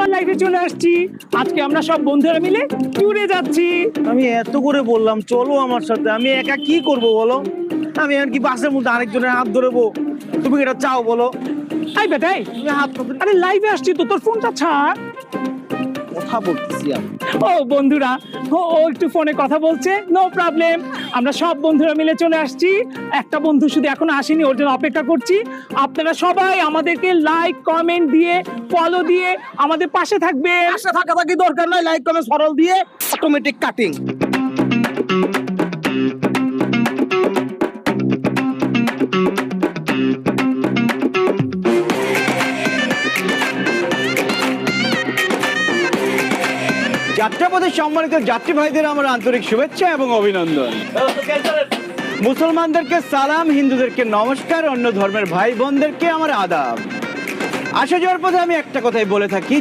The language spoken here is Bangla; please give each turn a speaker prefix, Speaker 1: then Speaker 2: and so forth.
Speaker 1: আবার লাইভে চলে আসছি। আজকে আমরা সব বন্ধুরা মিলে ট্যুরে যাচ্ছি।
Speaker 2: আমি এত করে বললাম চলো আমার সাথে, আমি একা কি করব বলো? আমি আর কি বাসের মধ্যে আরেকজনের হাত ধরবো? তুমি এটা চাও বলো?
Speaker 1: আই বেটাই,
Speaker 2: তুমি হাত ধরে
Speaker 1: আরে লাইভে আসছি তো, তোর ফোনটা ছাড়।
Speaker 2: কথা বলতেছি আমি।
Speaker 1: ও বন্ধুরা, ও একটু ফোনে কথা বলছে, নো প্রবলেম। আমরা সব বন্ধুরা মিলে চলে আসছি। একটা বন্ধু শুধু এখনো আসেনি, ওর জন্য অপেক্ষা করছি। আপনারা সবাই আমাদেরকে লাইক কমেন্ট দিয়ে ফলো দিয়ে আমাদের পাশে থাকবেন।
Speaker 2: আশা থাকা থাকি দরকার নাই, লাইক কমেন্ট সরল দিয়ে অটোমেটিক কাটিং। যাত্রাপথে সম্মানিত যাত্রী ভাইদের আমার আন্তরিক শুভেচ্ছা এবং অভিনন্দন। মুসলমানদেরকে সালাম, হিন্দুদেরকে নমস্কার, অন্য ধর্মের ভাই বোনদেরকে আমার আদাব। আসা যাওয়ার পথে আমি একটা কথাই বলে থাকি,